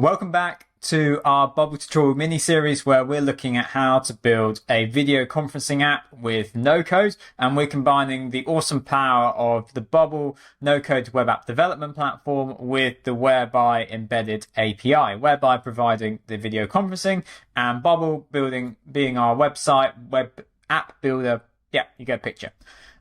Welcome back to our Bubble tutorial mini-series where we're looking at how to build a video conferencing app with no code, and we're combining the awesome power of the Bubble no-code web app development platform with the Whereby embedded API, Whereby providing the video conferencing and Bubble being our website, web app builder. Yeah, you get a picture.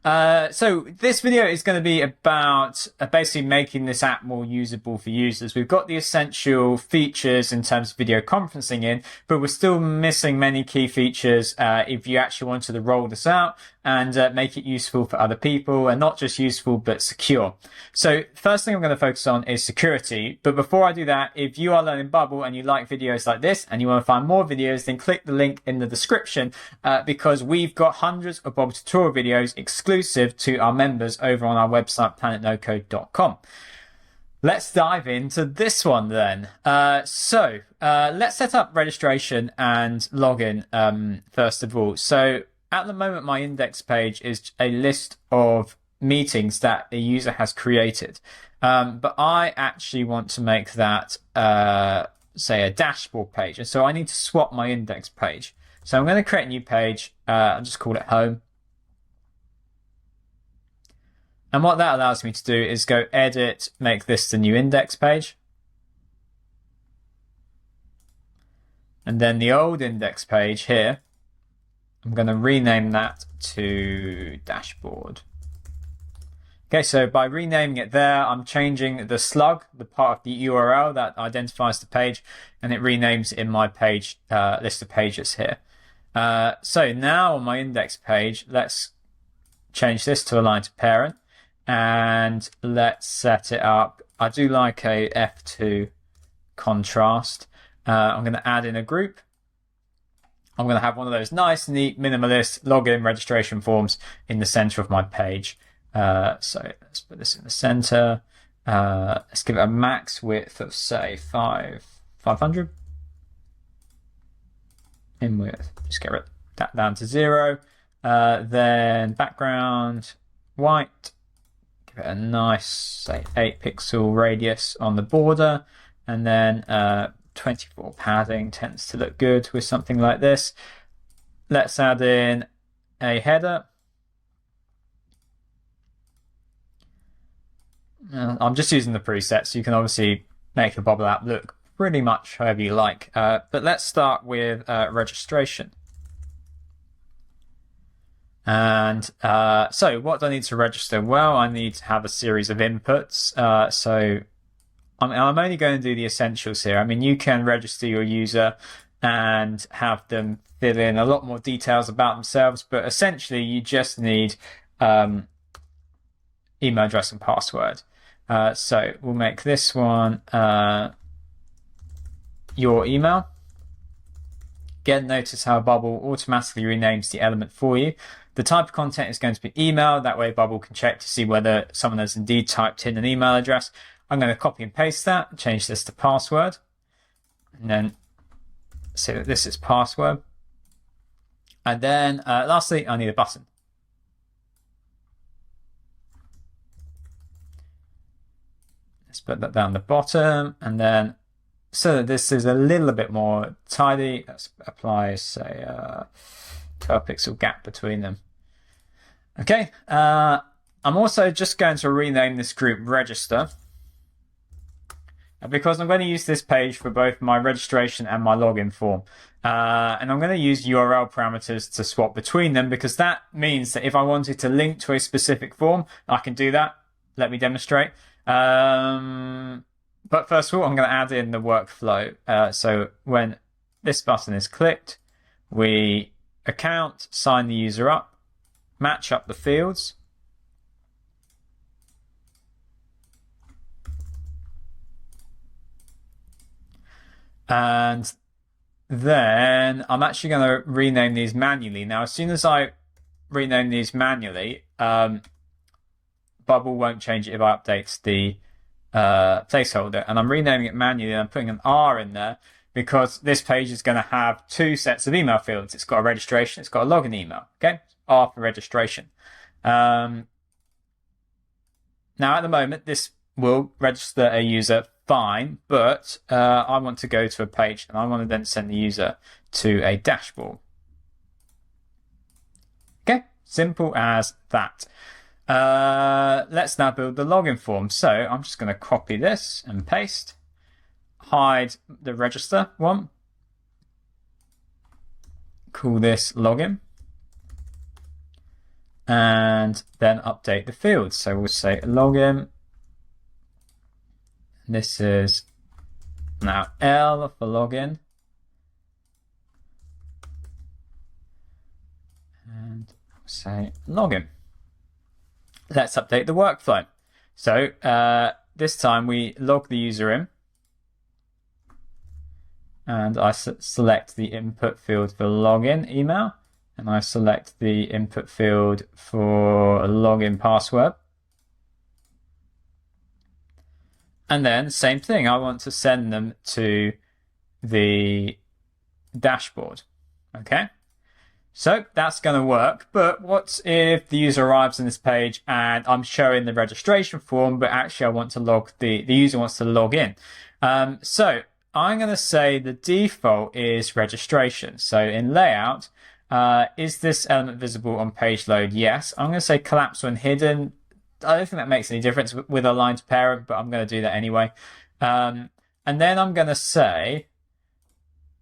So this video is going to be about basically making this app more usable for users. We've got the essential features in terms of video conferencing in, but we're still missing many key features if you actually wanted to roll this out and make it useful for other people, and not just useful but secure. So first thing I'm going to focus on is security. But before I do that, if you are learning Bubble and you like videos like this and you want to find more videos, then click the link in the description because we've got hundreds of Bubble tutorial videos exclusive to our members over on our website planetnocode.com. Let's dive into this one then. Let's set up registration and login first of all. So at the moment, my index page is a list of meetings that a user has created. But I actually want to make that, say, a dashboard page. And so I need to swap my index page. So I'm going to create a new page. I'll just call it home. And what that allows me to do is go edit, make this the new index page. And then the old index page here, I'm going to rename that to dashboard. Okay, so by renaming it there, I'm changing the slug, the part of the URL that identifies the page, and it renames it in my page list of pages here. So now on my index page, let's change this to align to parent, and let's set it up. I do like a F2 contrast. I'm going to add in a group. I'm going to have one of those nice, neat, minimalist login registration forms in the center of my page. So let's put this in the center. Let's give it a max width of, say, 500. In width, just get that down to 0. Then background white. Give it a nice, say, 8-pixel radius on the border, and then 24 padding tends to look good with something like this. Let's add in a header. I'm just using the presets. You can obviously make a Bubble app look pretty much however you like. But let's start with registration. And so what do I need to register? Well, I need to have a series of inputs. So I'm only going to do the essentials here. I mean, you can register your user and have them fill in a lot more details about themselves, but essentially you just need email address and password. So we'll make this one your email. Again, notice how Bubble automatically renames the element for you. The type of content is going to be email. That way Bubble can check to see whether someone has indeed typed in an email address. I'm going to copy and paste that, change this to password, and then say that this is password. And then lastly, I need a button. Let's put that down the bottom, and then so that this is a little bit more tidy, let's apply, say, 12-pixel gap between them. Okay, I'm also just going to rename this group register, because I'm going to use this page for both my registration and my login form. And I'm going to use URL parameters to swap between them, because that means that if I wanted to link to a specific form, I can do that. Let me demonstrate. But first of all, I'm going to add in the workflow. So when this button is clicked, we account, sign the user up, match up the fields. And then I'm actually going to rename these manually. Now, as soon as I rename these manually, Bubble won't change it if I update the placeholder. And I'm renaming it manually, and I'm putting an R in there because this page is going to have two sets of email fields. It's got a registration, it's got a login email. Okay, R for registration. Now, at the moment, this will register a user fine, but I want to go to a page and I want to then send the user to a dashboard. Okay, simple as that. Let's now build the login form. So I'm just going to copy this and paste, hide the register one, call this login, and then update the fields. So we'll say login. This is now L for login. And say login. Let's update the workflow. So this time we log the user in. And I select the input field for login email. And I select the input field for login password. And then same thing, I want to send them to the dashboard. Okay, so that's going to work. But what if the user arrives on this page and I'm showing the registration form, but actually I want to log the user wants to log in. So I'm going to say the default is registration. So in layout, is this element visible on page load? Yes. I'm going to say collapse when hidden. I don't think that makes any difference with align to parent, but I'm going to do that anyway. And then I'm going to say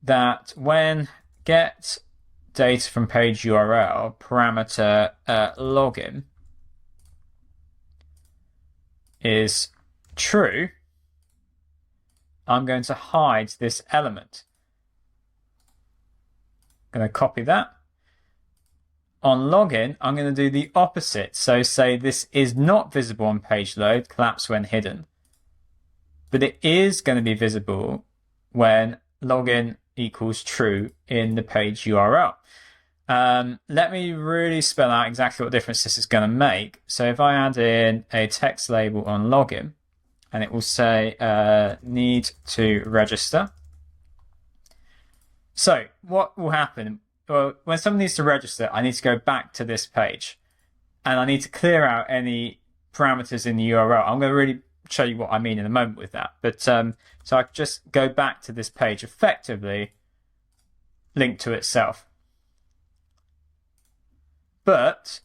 that when get data from page URL parameter login is true, I'm going to hide this element. I'm going to copy that. On login, I'm going to do the opposite. So say this is not visible on page load, collapse when hidden. But it is going to be visible when login equals true in the page URL. Let me really spell out exactly what difference this is going to make. So if I add in a text label on login, and it will say need to register. So what will happen? Well, when someone needs to register, I need to go back to this page and I need to clear out any parameters in the URL. I'm going to really show you what I mean in a moment with that. But so I just go back to this page, effectively link to itself. But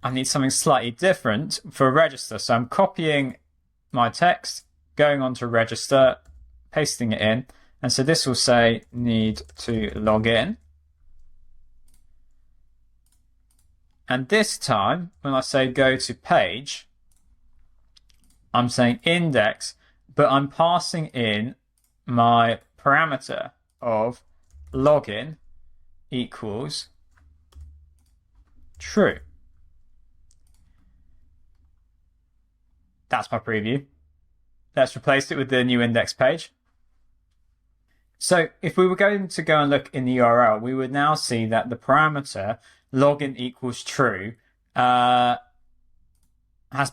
I need something slightly different for register. So I'm copying my text, going on to register, pasting it in. And so this will say need to log in. And this time, when I say go to page, I'm saying index, but I'm passing in my parameter of login equals true. That's my preview. Let's replace it with the new index page. So if we were going to go and look in the URL, we would now see that the parameter login equals true has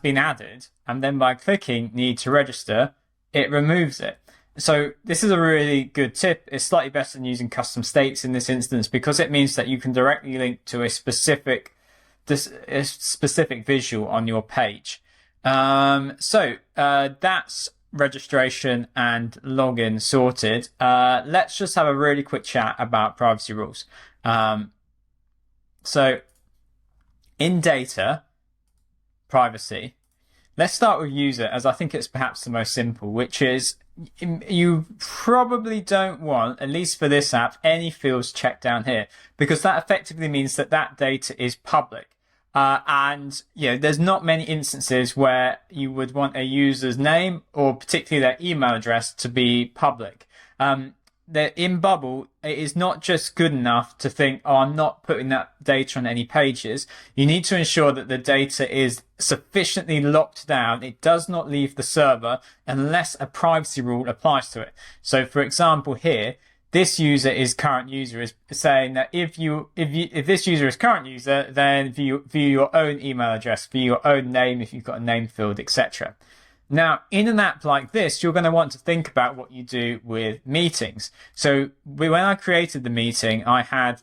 been added, and then by clicking need to register, it removes it. So this is a really good tip. It's slightly better than using custom states in this instance because it means that you can directly link to a specific visual on your page. So that's registration and login sorted. Let's just have a really quick chat about privacy rules. So in data privacy, let's start with user, as I think it's perhaps the most simple, which is you probably don't want, at least for this app, any fields checked down here, because that effectively means that that data is public. And there's not many instances where you would want a user's name or particularly their email address to be public. In Bubble, it is not just good enough to think, oh, I'm not putting that data on any pages. You need to ensure that the data is sufficiently locked down. It does not leave the server unless a privacy rule applies to it. So for example, here, this user is current user is saying that if this user is current user, then view your own email address, view your own name if you've got a name field, etc. Now, in an app like this, you're going to want to think about what you do with meetings. So when I created the meeting, I had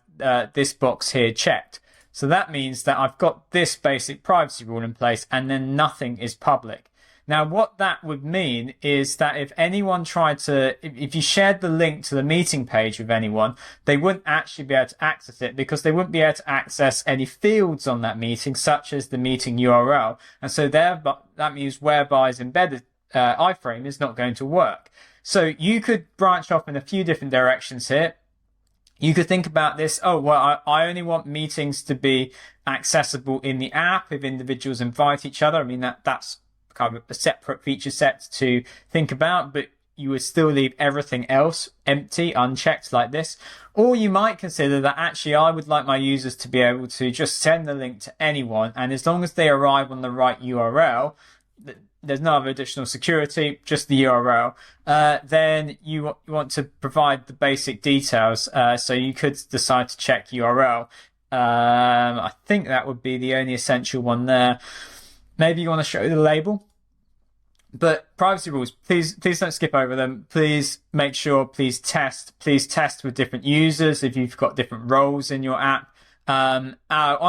this box here checked. So that means that I've got this basic privacy rule in place and then nothing is public. Now, what that would mean is that if anyone tried to, if you shared the link to the meeting page with anyone, they wouldn't actually be able to access it because they wouldn't be able to access any fields on that meeting, such as the meeting URL. And so that means whereby's embedded iframe is not going to work. So you could branch off in a few different directions here. You could think about this, oh, well, I only want meetings to be accessible in the app if individuals invite each other. I mean, that's kind of a separate feature set to think about, but you would still leave everything else empty, unchecked like this. Or you might consider that actually I would like my users to be able to just send the link to anyone, and as long as they arrive on the right URL, there's no other additional security, just the URL, then you want to provide the basic details. So you could decide to check URL. I think that would be the only essential one there. Maybe you want to show the label. But privacy rules, please don't skip over them. Please make sure, please test with different users if you've got different roles in your app. On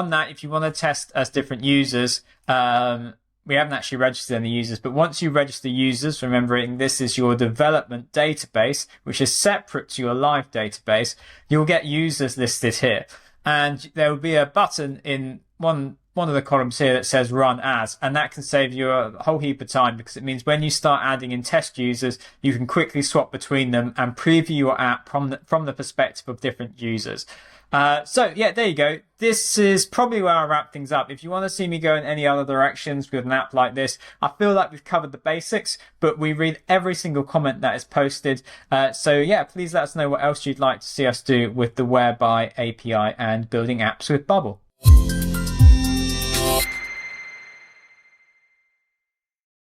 that, if you want to test as different users, we haven't actually registered any users, but once you register users, remembering this is your development database, which is separate to your live database, you'll get users listed here. And there will be a button in one of the columns here that says run as, and that can save you a whole heap of time because it means when you start adding in test users, you can quickly swap between them and preview your app from the perspective of different users. So yeah, there you go. This is probably where I'll wrap things up. If you want to see me go in any other directions with an app like this, I feel like we've covered the basics, but we read every single comment that is posted. So yeah, please let us know what else you'd like to see us do with the Whereby API and building apps with Bubble.